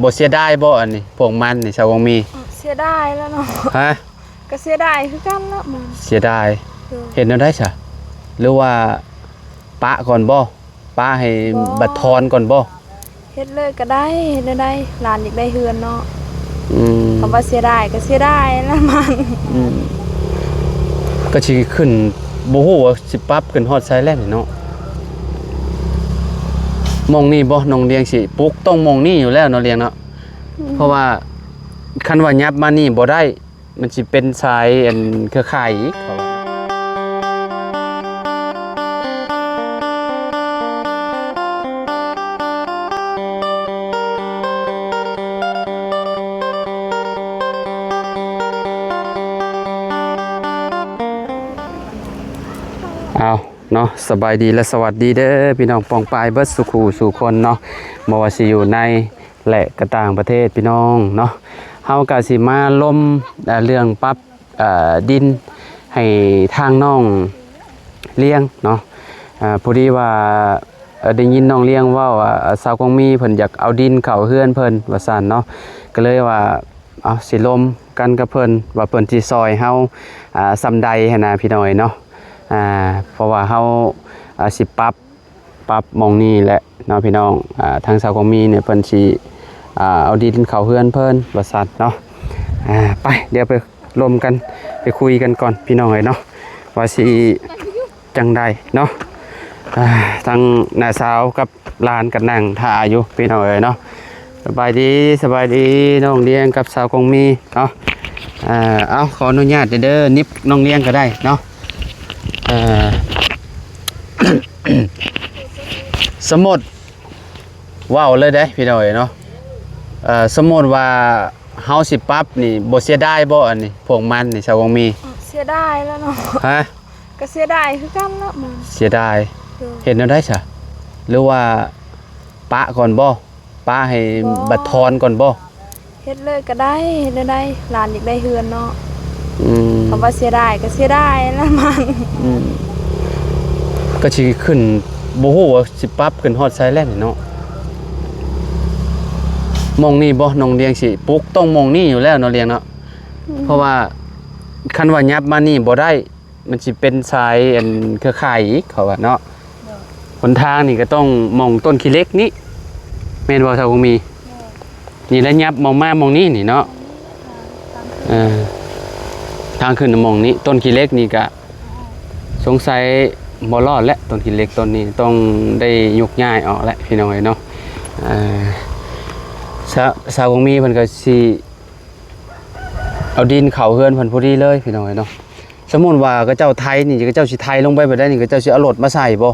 บ่เสียดายบ่อันนี้พวกมันนี่ชาววงมีเสียดายแล้วเนาะฮะก็เสียดายคือกันละมันเสียดายเห็นแล้วได้ซะหรือว่าปะก่อนบ่ปะให้บัดทอนก่อนบ่เฮ็ดเลยก็ได้เฮ็ดได้หลานอยากได้เฮือนเนาะคำว่าเสียดายก็เสียดายแล้วมันก็สิขึ้นบ่ฮู้ว่าสิปรับขึ้นฮอดไซแลนด์เนาะมองนี่บ่น้องเลี้ยงสิปลุกต้องมองนี่อยู่แล้วเนาะเลี้ยงเนาะเพราะว่าคันว่ายับมานี่บ่ได้มันสิเป็นสายอันเครือข่ายอีกเขาเอาเนาะสบายดีและสวัสดีเด้อพี่น้องปองปายเบิดสุขูสู่คนเนาะบ่ว่าสิอยู่ในและก็ต่างประเทศพี่น้องเนาะเฮาก็สิมาล้มเรื่องปรับดินให้ทางน้องเลี้ยงเนาะพอดีว่าได้ยินน้องเลี้ยงว่าสาวกงมีเพิ่นอยากเอาดินเข้าเฮือนเพิ่นว่าซั่นเนาะก็เลยว่าเอาสิล้มกันกับเพิ่นว่าเพิ่นสิซอยเฮาซำใดหั่นน่ะพี่น้อยเนาะเพราะว่าเฮาสิปรับมองนี่แหละเนาะพี่น้องทางสาวกงมีเนี่ยเพิ่นสิเอาดินเข้าเฮือนเพิ่นว่าซั่นเนาะไปเดี๋ยวไปรวมกันไปคุยกันก่อนพี่น้องเอ้ยเนาะว่าสิจังใดเนาะทางน้าสาวกับหลานกันนั่งท่าอยู่พี่น้องเอ้ยเนาะสบายดีน้องเลี้ยงกับสาวกงมีเนาะเอาขออนุญาตเด้อนิบน้องเลี้ยงก็ได้เนาะสมมติว้าวเลยได้พี่น้อยเนาะสมมติว่าเฮาสิปรับนี่บ่เสียดายบ่อันนี้พวกมันนี่ชาววงมีเสียดายแล้วเนาะฮะก็เสียดายคือกันละมันเสียดายเห็นแล้วได้ซะหรือว่าปะก่อนบ่ปะให้บัดทอนก่อนบ่เฮ็ดเลยก็ได้เฮ็ดได้หลานอยากได้เฮือนเนาะคำว่าเสียดายก็เสียดายแล้วมันก็สิขึ้นบ่ฮู้ว่าสิปรับขึ้นฮอดไซแลนด์เนาะมองนี่บ่น้องเลี้ยงสิปลุกต้องมองนี่อยู่แล้วเนาะเลี้ยงเนาะเพราะว่าคันว่ายับมานี่บ่ได้มันสิเป็นสายอันเครือข่ายอีกเขาว่าเนาะหนทางนี่ก็ต้องมองต้นขี้เล็กนี้แม่นบ่ชาวคงมีนี่แล้วยับมองมามองนี่นี่เนาะทางขึ้นมองนี้ต้นขี้เล็กนี่ก็สงสัยบ่รอดแล้วต้นขี้เล็กต้นนี้ต้องได้ยกย้ายออกแล้วพี่น้องเนาะสาวของมีเพิ่นก็สิเอาดินเข้าเฮือนเพิ่นพอดีเลยพี่น้องเนาะสมมุติว่าก็เจ้าไทยนี่ก็เจ้าสิไทยลงไปแบบใดนี่ก็เจ้าสิเอารถมาใส่บ่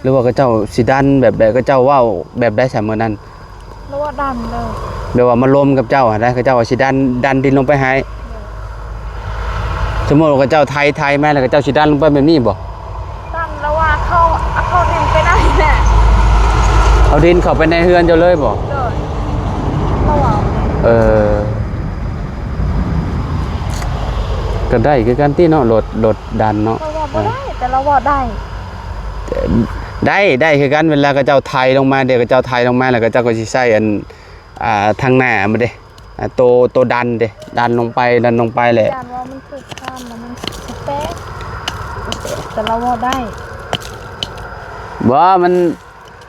หรือว่าก็เจ้าสิดันแบบใดก็เจ้าว้าแบบใดซะมื้อนั้นแล้วว่าดันเลยแบบว่ามาล้มกับเจ้าหั่นได้ก็เจ้าสิดันดินลงไปให้สมมุติว่าก็เจ้าไทยแม่แล้วก็เจ้าสิดันลงไปแบบนี้บ่ดันแล้วว่าเข้าดินไปได้แหละเอาดินเข้าไปในเฮือนเจ้าเลยบ่ก็ได้คือกันที่เนาะรถดันเนาะได้แต่เราว่าได้คือกันเวลาก็เจ้าไทยลงมาเดี๋ยวก็เจ้าไทยลงมาแล้วก็เจ้าก็สิใช้อันทางหน้ามาเด้โตดันเด้ดันลงไปแหละดันว่ามันถูกข้ามแล้วมันแป๊ะแต่เราว่าได้บ่มัน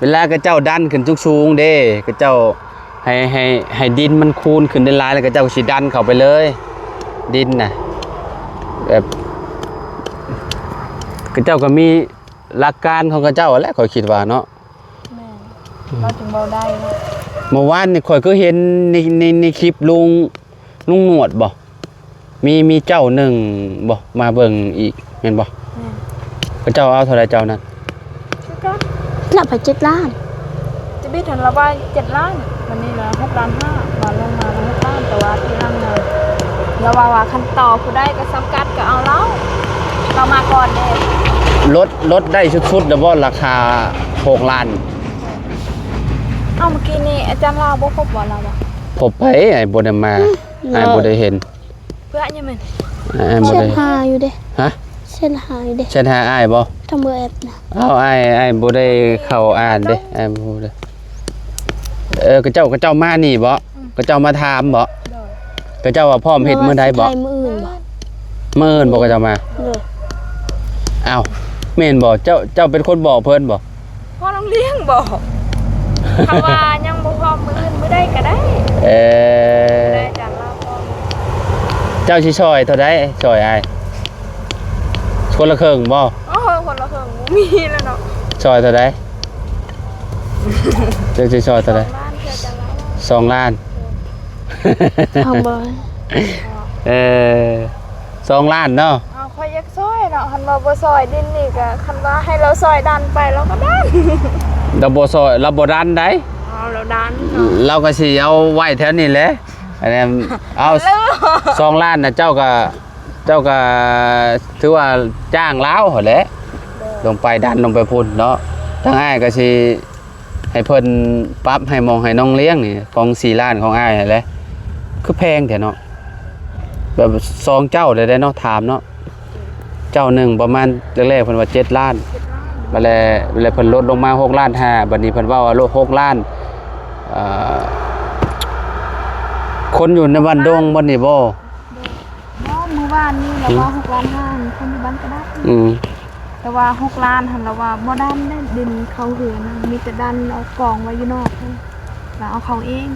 เวลาก็เจ้าดันขึ้นสูงๆเด้ก็เจ้าให้ดินมันคูนขึ้นได้หลายแล้วก็เจ้าสิดันเข้าไปเลยดินน่ะแบบก็เจ้าก็มีหลักการของเจ้าแหละข้อยคิดว่าเนาะแม่เราถึงเบาได้เมื่อวานนี่ข้อยก็เห็นในคลิปลุงหนวดบ่มีเจ้าหนึ่งบ่มาเบิ่งอีกแม่นบ่ก็เจ้าเอาเท่าไรเจ้านั้นรับไป7 ล้านจะบิดถึงเราว่า7 ล้านวันนี้ละ6.5 ล้านมาลงมา6 ล้านแต่ว่าที่นั่งเลยเราว่าคันต่อผู้ได้ก็สำกัดก็เอาเรามาก่อนเด้ลดได้ชุดๆแล้วบ่ราคา6 ล้านเมื่อกี้นี่อาจารย์เราบ่พบบ่เราบ่พบไปไอ้บ่ได้มาไอ้บ่ได้เห็นเพื่อยังแม่นเส้นหาอยู่เด้ฮะเส้นหาอยู่เด้เส้นหาอ้ายบ่ทำเบอร์แอปนะอ้ายบ่ได้เข้าอ่านเด้อ้ายบ่ได้ ก็เจ้ามานี่บ่ก็เจ้ามาถามบ่ โดย ก็เจ้าว่าพร้อมเฮ็ดมื้อใดบ่ ไทยมื้ออื่นบ่ มื้ออื่นบ่ก็เจ้ามา เลย อ้าวแม่นบ่เจ้าเป็นคนบอกเพิ่นบ่ พ่อน้องเลี้ยงบอกคำว่ายังบ่พร้อมมื้ออื่นมื้อใดก็ได้ เออ ได้จากเราพร้อม เจ้าสิช่วยเท่าใดช่วยอ้ายคนละครึ่งบ่ โอ้โหคนละครึ่งบ่มีแล้วเนาะ ช่วยเท่าใดเจ้าสิช่วยเท่าใด บ้านเพื่อจะเรา 2 ล้าน ทางบ่ เออ2 ล้านเนาะ เอาค่อยอยากซอยเนาะคันว่าบ่ซอยดินนี่ก็คันว่าให้เราซอยดันไปเราก็ได้ เราบ่ซอยเราบ่ดันได้ เอาเราดันเนาะ เราก็สิเอาไว้แถวนี้แหละอันนี้เอา 2 ล้านน่ะเจ้าก็ถือว่าจ้างลาวหั่นแหละลงไปดันลงไปพุ่นเนาะทางอ้ายก็สิให้เพิ่นปรับให้มองให้น้องเลี้ยงนี่ของ4ล้านของอ้ายนั่นแหละคือแพงแท้เนาะแบบ2เจ้าได้เนาะถามเนาะเจ้าหนึ่งประมาณแรกๆเพิ่นว่า7ล้านบัดแล้วเพิ่นลดลงมา6ล้าน5บัดนี้เพิ่นว่าลด6ล้านคนอยู่ในบ้านดงบ่นี่บ่ มื้อวานนี่เราว่า6ล้าน5คนอยู่บ้านก็ได้ แต่ว่า6ล้านหันเราว่าบ่ดันได้ดินเขาเหือนะมีแต่ดันเอากองไว้อยู่นอกนั่นแล้วเอาเขาเอง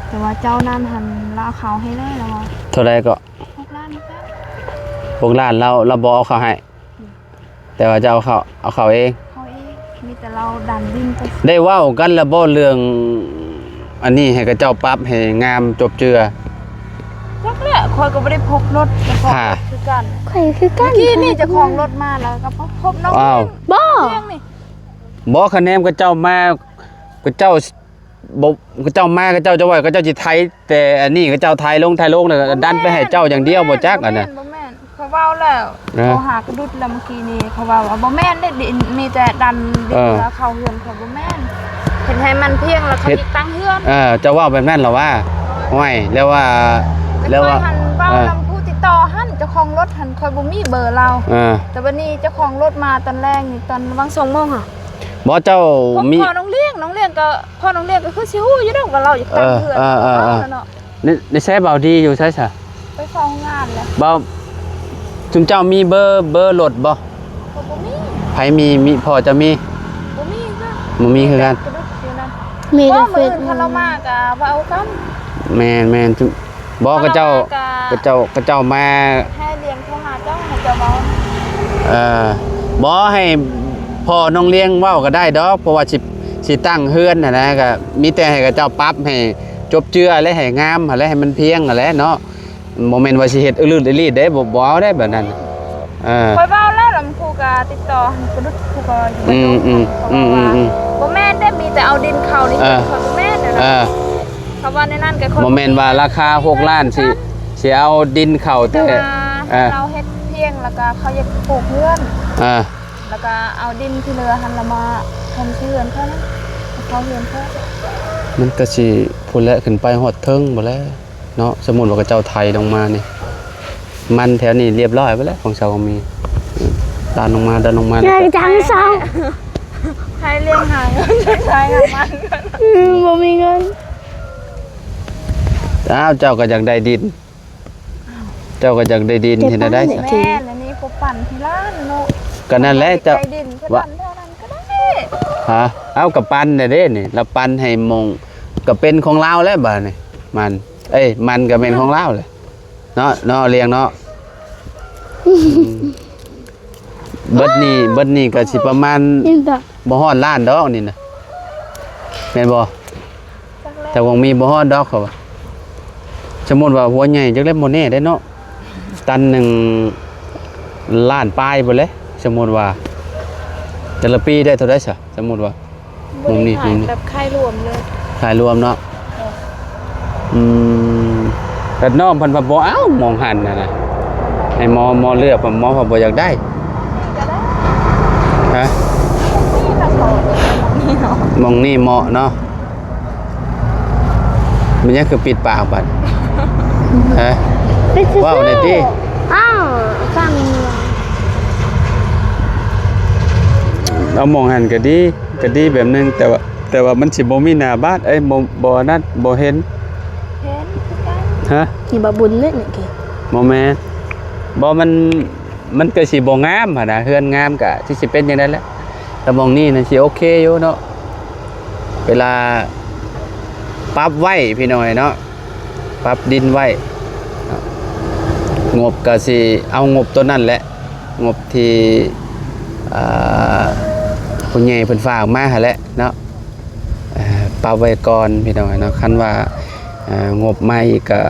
แต่ว่าเจ้านั่นหันเราเอาเขาให้เลยเราว่า เท่าไรก็ 6ล้านนี่ก็ 6ล้านเราบ่เอาเขาให้ แต่ว่าจะเอาเขาเอง เขาเองมีแต่เราดันดินไป ได้เว้ากันแล้วบ่เรื่องอันนี้ให้กับเจ้าปรับให้งามจบเจือ จักแหละคอยก็บ่ได้พบรถเจ้าของ ค่ะ คือกัน ข่อยคือกัน เมื่อกี้นี่เจ้าของรถมาแล้วก็พบน้อง อ้าว บ่ เลี้ยงนี่ บ่คะแนนกับเจ้ามากับเจ้าบ่กับเจ้ามากับเจ้าจะว่ากับเจ้าสิไทยแต่อันนี้กับเจ้าไทยลงแล้วก็ดันไปให้เจ้าอย่างเดียวบ่จักอันน่ะ บ่แม่นเขาเว้าแล้ว นะ เขาหากระดุดแล้วเมื่อกี้นี่เขาเว้าว่าบ่แม่นได้ดินมีแต่ดันดินแล้วเขาเฮือนเขาบ่แม่นเห็นให้มันเพียงแล้วเขาสิตั้งเฮือน เจ้าว่าแบบนั้นเหรอว่าห้อยแล้วว่า แล้วว่าหันเว้านํผู้ติดต่อหันเจ้าของรถหันคอยบ่มีเบอร์เรา แต่วันนี้เจ้าของรถมาตอนแรกนี่ตอนวัง2:00 นค่ะ บ่เจ้า มี มี พ่อน้องเลี้ยงก็พ่อน้องเลี้ยงก็คือสิฮู้อยู่ดอกว่าเราอยากตั้งเฮือนเนาะ ในแซ่เบาดีอยู่ใช่ซะ ไปฟ้องงานแล้ว เบาจุมเจ้ามีเบอร์รถบ่ ก็บ่มี ไผมีพอจะมี บ่มีจ้ะ บ่มีคือกัน กระดุกอยู่นั่น มี บ่ แต่เฟ มื้อ ซ อื่นคันเรามาก็ว่าเอากัน แม่นจุบ่ก็เจ้ามา ให้เลี้ยงโทรหาเจ้าให้เจ้าเว้า บ่ให้พ่อน้องเลี้ยงเว้าก็ได้ดอกเพราะว่าสิตั้งเฮือนน่ะนะก็มีแต่ให้กับเจ้าปรับให้จบเจือและให้งามและให้มันเพียงนั่นแหละเนาะบ่แม่นว่าสิเฮ็ดอื้อลืดลีดได้บ่เอาได้แบบนั้นคอยเว้าแล้วลำพูก็ติดต่อให้กระดุกผู้ก็อยู่บ่แม่นได้มีแต่เอาดินเข้านี่คอยบ่แม่นน่ะเพราะว่าในนั้นก็คน บ่แม่นว่าราคา6ล้านสิเอาดินเข้าแต่ เราเฮ็ดเพียงแล้วก็เขาอยากปลูกเฮือน แล้วก็เอาดินที่เหลือหันละมาทำเฮือนเขานะเขาเฮือนเขา มันก็สิพุ่นแหละขึ้นไปฮอดเทิงบ่แล้วเนาะสมมุติว่าเจ้าไทยลงมานี่มันแถวนี้เรียบร้อยไปแล้วของชาวมีดันลงมา อยากจังเศร้า ให้เลี้ยงหาเงินใช้หามัน บ่มีเงิน อ้าวเจ้าก็อยากได้ดินเห็นได้ซะ แม่แล้วนี่พบปั่นที่ร้านเนาะ ก็นั่นแหละเจ้า ใจดินก็ดันเท่านั้นก็ได้ ฮะเอากับปันได้เด้นี่เราปันให้มงก็เป็นของลาวแล้วบัดนี่มันก็เป็นของลาวเลยเนาะเลี้ยงเนาะเบิดนี่ก็สิประมาณ นี่ดอก บ่ฮอดล้านดอกนี่นะแม่นบ่ จัก แต่วงมีบ่ฮอดดอกเขาว่าสมมุติว่าหัวใหญ่จักเล็บบ่แน่ได้เนาะตันหนึ่งล้านปลายบ่เลยสมมุติว่าแต่ละปีได้เท่าใดซะสมมุติว่า มุมนี้ แบบค่ายรวมเลย ขายรวมเนาะแต่น้องเพิ่นว่าบ่เอามองหันน่ะนะให้หมอเลือกหมอเขาบ่อยากได้ ก็ได้ ฮะ นี่ก็ขอนี่เนาะ มองนี่เหมาะเนาะมันยังคือปิดปากบัดฮะ ไปซื้อ ว้าวได้ติ อ้าวฟัง เอามองหันก็ดีแบบนึงแต่ว่า แต่ว่ามันสิบ่มีหน้าบ้านบ่นั่นบ่เห็น เห็นคือกัน ฮะ นี่บ่บุญเลยนี่แก บ่แม่นบ่มันก็สิบ่งามหั่นน่ะเฮือนงามก็สิเป็นจังได๋แหละแต่หมองนี้น่ะสิโอเคอยู่เนาะเวลาปรับไว้พี่น้อยเนาะปรับดินไว้เนาะงบก็สิเอางบตัวนั้นแหละงบที่ผู้ใหญ่เพิ่นฝากมาหั่นแหละเนาะปรับไว้ก่อนพี่น้อยเนาะคันว่างบใหม่ก็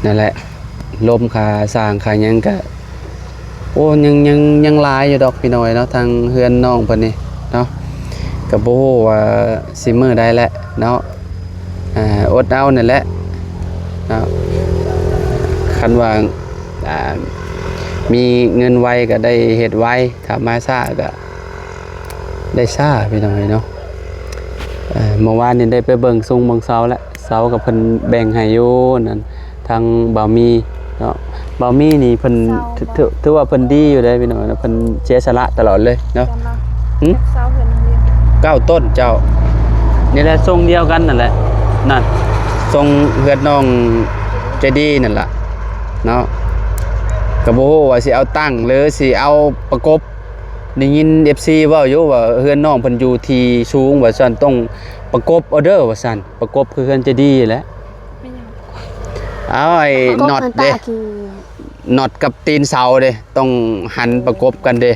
นั่นแหละลมค่าสร้างค่าหยังก็โอ้ยังหลายอยู่ดอกพี่น้อยเนาะทางเฮือนน้องเพิ่นนี่เนาะก็บ่ฮู้ว่าสิมื้อใดแหละเนาะอดเอานั่นแหละเนาะคันว่ามีเงินไวก็ได้เฮ็ดไวถ้ามาช้าก็ได้ช้าพี่น้อยเนาะเมื่อวานนี่ได้ไปเบิ่งซุงเบิ่งเสาแล้วเสากับเพิ่นแบ่งให้อยู่นั่นทางบ่าวมีเนาะบ่าวมีนี่เพิ่นถือว่าเพิ่นดีอยู่ได้พี่น้อยเนาะเพิ่นเสียสละตลอดเลยเนาะ จำเนาะเสาเฮือนโรงเรียน 9ต้นเจ้านี่แหละทรงเดียวกันนั่นแหละนั่นทรงเฮือนน้องใจดีนั่นล่ะเนาะก็บ่ฮู้ว่าสิเอาตั้งหรือสิเอาประกบได้ยิน FC เว้าอยู่ว่าเฮือนน้องเพิ่นอยู่ที่สูงว่าซั่นต้องประกบเอาเด้อว่าซั่นประกบคือเฮือนใจดีแหละ ไม่ยัง เอาไอ้น็อตเด้น็อตกับตีนเสาเด้ต้องหันประกบกันเด้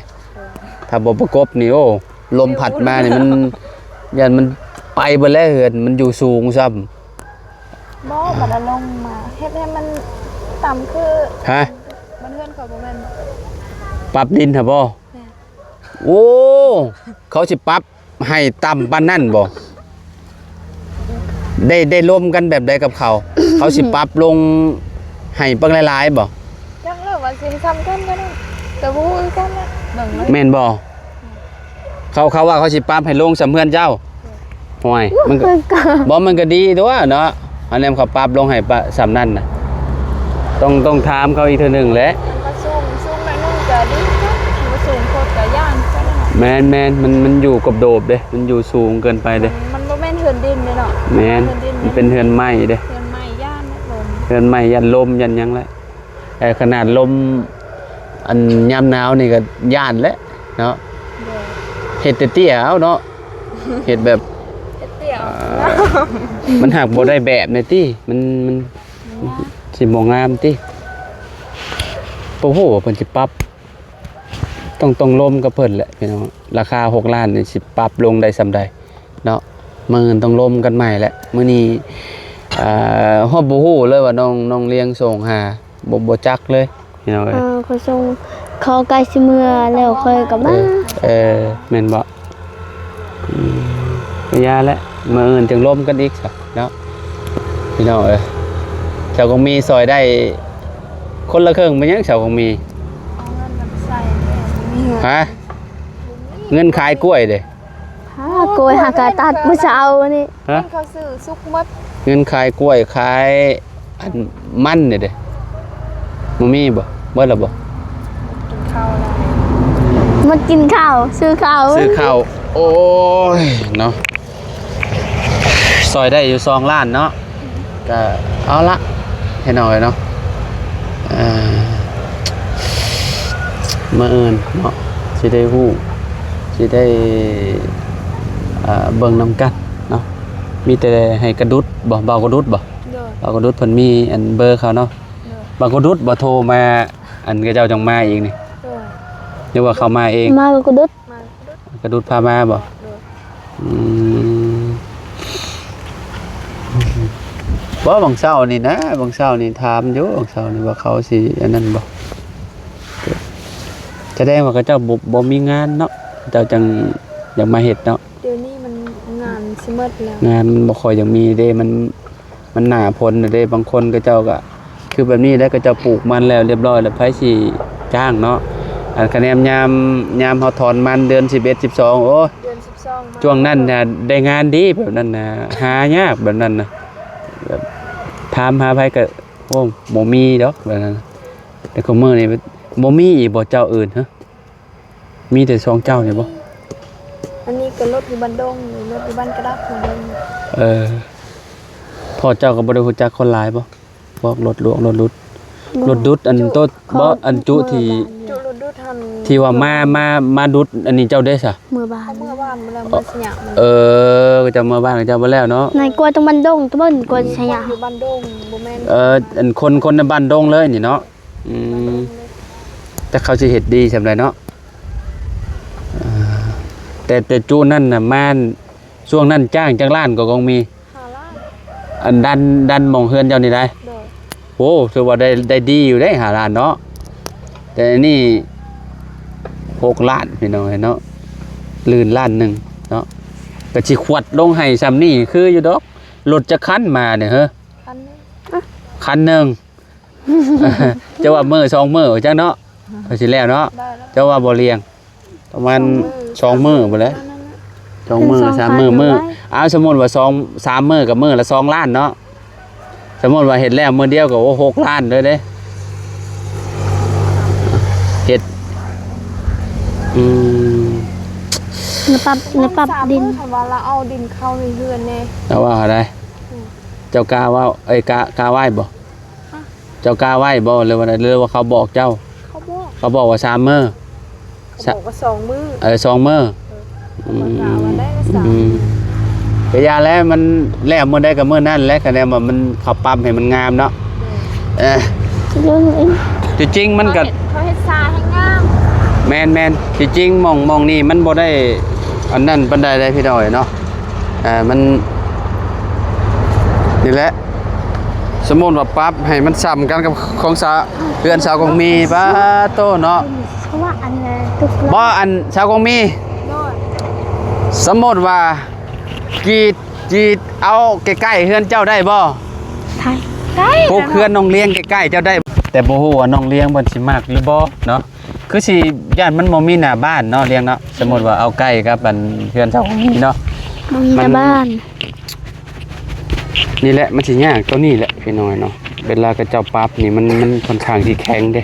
ถ้าบ่ประกบนี่โอ้ลมพัดมานี่มันยันมันไปเบิดแล้วเฮือนมันอยู่สูงซ้ำ บ่บัดละลงมาเฮ็ดให้มันต่ำคือ ฮะ มันเฮือนเขาบ่แม่น ปรับดินครับบ่โอ้เขาสิปรับให้ต่ำปานนั้นบ่ได้ร่วมกันแบบใดกับเขา เขาสิปรับลงให้ปังหลายๆบ่ จังเลยว่าสิซ้ำกันก็ได้แต่บ่ฮู้คือกันแหละเบิ่งเลย แม่นบ่เขาว่าเขาสิปรับให้ลงสำเพื่อนเจ้าห่วยมันก็บ่มันก็ดีตัวเนาะอันนั้นเขาปรับลงให้สำนั้นน่ะต้องถามเขาอีกเทื่อนึงแหละ มันก็สูงหน่อยนึงก็ดีครับมันสูงโคตรก็ย่านก็ได้เนาะ แม่นมันอยู่กับโดบเด้มันอยู่สูงเกินไปเด้ มันบ่แม่นเฮือนดินเลยเนาะ แม่นมันเป็นเฮือนไม้เด้ เฮือนไม้ย่านลม เฮือนไม้ยันลมยันหยังแหละแต่ขนาดลมอันยามหนาวนี่ก็ย่านแล้วเนาะ เด้อ เฮ็ดแต่เตี้ยเอาเนาะเฮ็ดแบบ เฮ็ดเตี้ยว มันหักบ่ได้แบบในติมันสิบ่งามติโอ้โหเพิ่นสิปรับต้องลมกับเพิ่นแหละพี่น้องราคา6ล้านนี่สิปรับลงได้ส่ำใดเนาะมื้อต้องลมกันใหม่แหละมื้อนี้ฮอดบ่ฮู้เลยว่าน้องเลี้ยงส่งหาบ่จักเลยพี่น้องเอ้ย เขาส่งเขาใกล้สิเมื่อแล้วค่อยกลับมา แม่นบ่ก็ยาแล้วมื้ออื่นจึงลมกันอีกซะเนาะพี่น้องเอ้ยเจ้าคงมีซอยได้คนละครึ่งเป็นหยังเจ้าคงมี เอาเงินมาใส่มีเงิน ฮะเงินขายกล้วยเด้ โกยหากาตัดมื้อเช้านี่ ฮะ เขาซื้อซุกมด เงินขายกล้วยขายอันมันนี่เด้บ่มีบ่เบิดแล้วบ่ กินข้าวแล้ว มากินข้าวซื้อข้าว ซื้อข้าวโอ้ยเนาะซอยได้อยู่2ล้านเนาะก็เอาละให้หน่อยเนาะมาเอิ้นเนาะสิได้ฮู้สิได้เบิ่งนำกันเนาะมีแต่ให้กระดุดบ่เบากระดุดบ่ เด้อ เบากระดุดเพิ่นมีอันเบอร์เขาเนาะ เด้อ เบากระดุดบ่โทรมาอันก็เจ้าจังมาอีกนี่ เด้อ Ờ. หรือว่าเขามาเอง มาก็ดุด มาก ระดุดพามาบ่ เด้อ อืมบ่บางเช้านี่นะบางเช้านี่ถามอยู่บางเช้านี่ว่าเขาสิอันนั้นบ่แสดงว่าเขาเจ้าบ่มีงานเนาะเจ้าจังอยากมาเฮ็ดเนาะ เดี๋ยวนี้มันงานสิหมดแล้ว งานมันบ่ค่อยอยากมีเด้มันหน้าพ้นน่ะเด้บางคนก็เจ้าก็คือแบบนี้แล้วก็เจ้าปลูกมันแล้วเรียบร้อยแล้วไผสิจ้างเนาะอันคะแนนยามเฮาถอนมันเดือน11 12โอ้ เดือน12มา ช่วงนั้นน่ะได้งานดีแบบนั้นน่ะหายากแบบนั้นน่ะแบบถามหาไผก็โอ้บ่มีดอกแบบนั้นน่ะแต่ก็มื้อนี้บ่มีอีกบ่เจ้าอื่นฮะมีแต่2เจ้านี่บ่ อัน อันนี้ก็รถอยู่บ้านดงรถอยู่บ้านกระดับเหมือนเดิม พ่อเจ้าก็บ่ได้ฮู้จักคนหลายบ่บอกรถหลวงรถดุดอันโตบ่อันจุที่ จุรถดูทัน ที่ว่ามาดุดอันนี้เจ้าได้ซะ มือบ้าน เมื่อวานมาแล้วมาสยาม เจ้ามาบ้านเจ้าบ่แล้วเนาะ ในกลัวตรงบันดงตะเบิ้นกลัวชะยะ อยู่บ้านดงบ่แม่น อันคนในบ้านดงเลยนี่เนาะแต่เขาสิเฮ็ดดีซำใดเนาะแต่จูนั่นน่ะม่านช่วงนั้นจ้างจักล้านก็คงมี 5 ล้าน อันดันหม่องเฮือนเจ้านี่ได้ โดย โอ้ถือว่าได้ดีอยู่ได้5ล้านเนาะแต่อันนี่6ล้านพี่น้องเนาะลื่นล้านหนึงเนาะก็สิขวดลงให้ซ้ำนี่คืออยู่ดอกรถจะคันมาเนี่ยเฮ้อ คันนึง คันหนึง จะว่ามื้อ2มื้อจังเนาะก็สิแล้วเนาะ ได้แล้ว จะว่าบ่เลี้ยงประมาณ2มื้อบ่แล้ว2มื้อ3มื้อเอาสมมุติว่า2 3มื้อกับมื้อละ2ล้านเนาะสมมุติว่าเฮ็ดแล้วมื้อเดียวก็โอ้6ล้านเลยเด้เฮ็ดในปรับดิน คันว่าเราเอาดินเข้าในเฮือนแน่ แล้วว่าอะไรเจ้ากล้าว่ากล้าไหว้บ่เจ้ากล้าไหว้บ่หรือว่าเขาบอกเจ้า เขาบอกว่า3มื้อ เขาบอกว่า2 มื้อ 2มื้อ มันกล่าวว่าได้ก็3 ก็ยาแล้วมันแล้วมื้อใดก็มื้อนั้นแหละก็แนวว่ามันเขาปรับให้มันงามเนาะจริงๆมันก็ เขาเฮ็ดซาให้งาม แม่นจริงๆมองนี่มันบ่ได้อันนั้นปานใดได้พี่น้อยเนาะมันนี่แหละสมมุติว่าปรับให้มันซ้ำกันกับของสาวเรือนสาวของมีป้าโตเนาะ เพราะว่าอันทุก บ่อันสาวของมี โดย สมมุติว่ากรีดเอาใกล้ๆเฮือนเจ้าได้บ่ ไทยใกล้ พวกเฮือนน้องเลี้ยงใกล้ๆเจ้าได้แต่บ่ฮู้ว่าน้องเลี้ยงเพิ่นสิมักหรือบ่เนาะคือสิย่านมันบ่มีหน้าบ้านเนาะเลี้ยงเนาะสมมุติว่าเอาใกล้กับอันเฮือนเจ้าของมีเนาะ มีบ้าน นี่แหละมันสิยากตัวนี้แหละพี่น้อยเนาะเวลากระเจ้าปั๊บนี่มันค่อนข้างที่แข็งเด้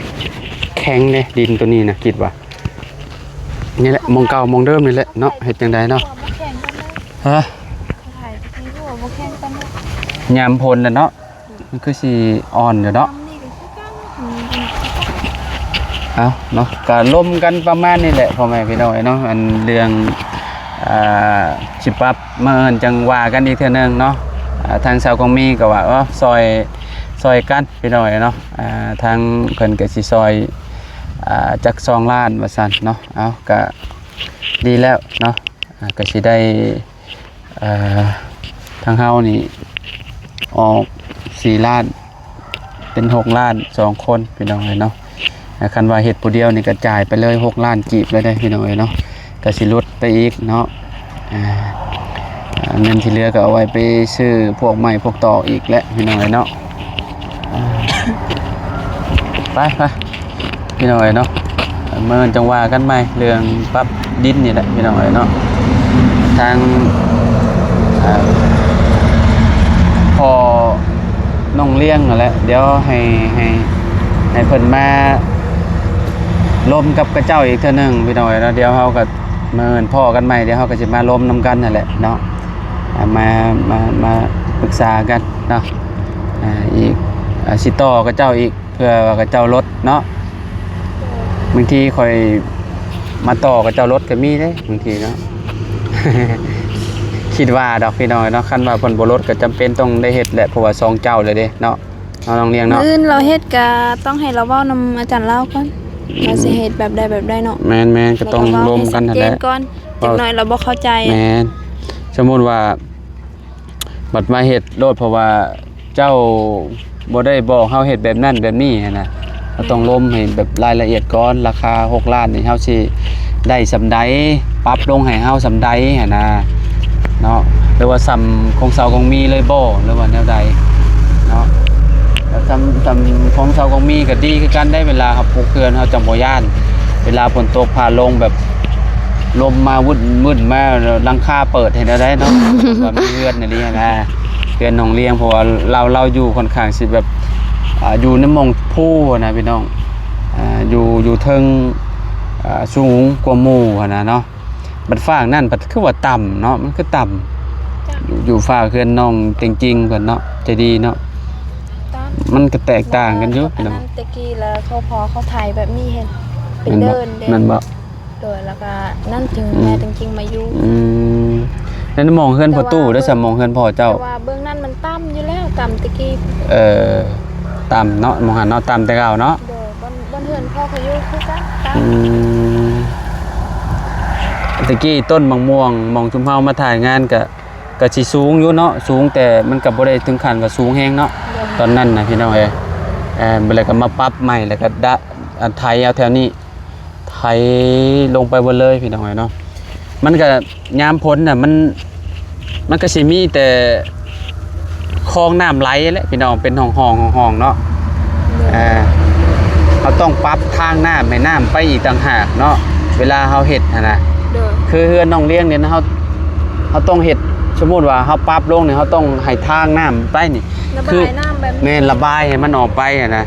ดินตัวนี้นะคิดว่านี่แหละมองเก่ามองเดิมนี่แหละเนาะเฮ็ดจังไดเนาะ บ่แข่งกันเลย ฮะ ถ่ายที่หัวบ่แข่งกันเลย ยามพลน่ะเนาะมันคือสิอ่อนอยู่เนาะ ทำนี่ก็คือกัน เอาเนาะก็ล้มกันประมาณนี้แหละพ่อแม่พี่น้อยเนาะอันเรื่องสิปรับมาเอิ้นจังว่ากันอีกเทื่อนึงเนาะทางชาวกองมีก็ว่าซอยกันพี่น้อยเนาะทางเพิ่นก็สิซอยจัก2ล้านว่าซั่นเนาะเอาก็ดีแล้วเนาะก็สิได้ทางเฮานี่ออก4ล้านเป็น6ล้าน2คนพี่น้องเนาะคันว่าเฮ็ดผู้เดียวนี่ก็จ่ายไปเลย6ล้านกีบเลยได้พี่น้องเนาะก็สิลดไปอีกเนาะเงินที่เหลือก็เอาไว้ไปซื้อพวกไม้พวกตอกอีกและพี่น้องเนาะไปพี่น้องเนาะเมื่อจังว่ากันใหม่เรื่องปรับดินนี่แหละพี่น้องเนาะทางพอน้องเลี้ยงนั่นแหละเดี๋ยวให้เพิ่นมาล้มกับกระเจ้าอีกเทื่อนึงพี่น้องเนาะเดี๋ยวเฮาก็มาเอิ้นพ่อกันใหม่เดี๋ยวเฮาก็สิมาล้มนํกันนั่นแหละเนาะมาปรึกษากันเนาะอีกสิต่อกับเจ้าอีกเพื่อว่ากับเจ้ารถเนาะบางทีค่อยมาต่อกับเจ้ารถก็มีเด้บางทีเนาะ คิดว่าดอกพี่น้อยเนาะคันว่าเพิ่นบ่ลดก็จำเป็นต้องได้เฮ็ดแหละเพราะว่า2เจ้าเลยเด้เนาะน้องเลี้ยงเนาะ อื่นเราเฮ็ดก็ต้องให้เราเว้านำอาจารย์เล่าก่อนว่าสิเฮ็ดแบบใดแบบใดเนาะ แม่นๆก็ต้องรวมกันนั่นแหละ ก่อนจักหน่อยเราบ่เข้าใจ แม่นสมมุติว่าบัดมาเฮ็ดโลดเพราะว่าเจ้าบ่ได้บอกเฮาเฮ็ดแบบนั้นแบบนี้หันน่ะเราต้องรวมให้แบบรายละเอียดก่อนราคา6ล้านนี่เฮาสิได้สำใดปรับลงให้เฮาสำใดหั่นน่ะเนาะหรือว่าสำของเสาของมีเลยบ่หรือว่าแนวใดเนาะแล้วสำของเสาของมีก็ดีคือกันได้เวลาครับปลูกเขื่อนเฮาจังบ่ย่านเวลาฝนตกผ่าลงแบบลมมาวุ่นมาหลังคาเปิดเห็นได้เนาะ ว่ามีเรือนนี่นี่นะเรือนหนองเลี้ยงเพราะว่าเราอยู่ค่อนข้างสิแบบอยู่ในหม่องผู้นะพี่น้องอยู่เทิงสูงกว่าหมู่หั่นน่ะเนาะ บัดฝากนั่นบัดคือว่าต่ำเนาะมันคือต่ำอยู่ฝากเพื่อนน้องจริงๆเพิ่นเนาะใจดีเนาะมันก็แตกต่างกันอยู่ อัน พี่น้อง นั้นตะกี้แล้วเขาถ่ายแบบนี้เห็นเป็น แม่นบ่ เดินเด่ แม่นบ่ โดยแล้วก็นั่นถึงแม่จริงๆมาอยู่ นั่นมองเฮือนพ่อตู้เด้อซะมองเฮือนพ่อเจ้า แต่ว่าเบื้องนั้นมันต่ำอยู่แล้วต่ำตะกี้ ต่ำเนาะมองหันเนาะต่ำแต่เก่าเนาะ โดยบนเฮือนพ่อเขาอยู่คือกันต่ำ อืมตะกี้ต้นมะม่วงมองชุมเฮามาถ่ายงานก็สิสูงอยู่เนาะสูงแต่มันก็บ่ได้ถึงขั้นว่าสูงแฮงเนาะตอนนั้นน่ะพี่น้องบ่แล้วก็มาปรับใหม่แล้วก็ไถเอาแถวนี้ไถลงไปบ่เลยพี่น้องเนาะมันก็ยามพ้นน่ะมันก็สิมีแต่คลองน้ำไหลแหละพี่น้องเป็นห้องๆเนาะเขาต้องปรับทางน้ำให้น้ำไปอีกต่างหากเนาะเวลาเฮาเฮ็ดนะ โดย คือเฮือนน้องเลี้ยงเนี่ยนะเฮาต้องเฮ็ดสมมุติว่าเฮาปรับลงเนี่ยเฮาต้องให้ทางน้ำไปนี่ ระ คื บายน้ำแบบ แม่นระบายให้มันออกไปนะ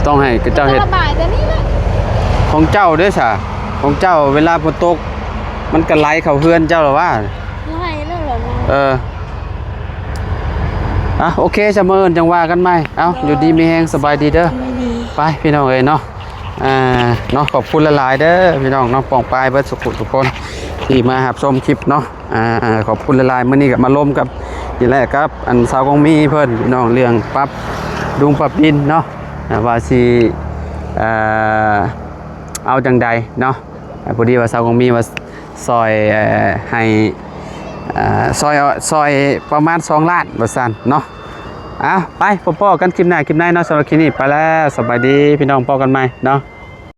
ต้องให้เจ้าเฮ็ด ระบายแต่นี่แหละ ของเจ้าเด้อซะของเจ้าเวลาฝนตกมันก็ไหลเข้าเฮือนเจ้าหรอว่า ให้แล้วเหรอนะ โอเคเสมอจังว่ากันใหม่อยู่ดีมีแฮงสบายดีเด้อ ไม่ดี ไปพี่น้องเอ้ยเนาะเนาะขอบคุณหลายๆเด้อพี่น้องเนาะปองปลายเบิดสุขทุกคนที่มาหับชมคลิปเนาะขอบคุณหลายๆมื้อนี้ก็มาร่วมกับนี่แหละครับอันสาวกองมีเพิ่นพี่น้องเรื่องปรับดุงปรับดินเนาะว่าสิเอาจังใดเนาะพอดีว่าสาวกองมีว่าซอยให้ซอยประมาณ2ล้านว่าซั่นเนาะไปพ่อๆกันคลิปหน้าเนาะสำหรับคลิปนี้ไปแล้วสบายดีพี่น้องพอกันใหม่เนาะ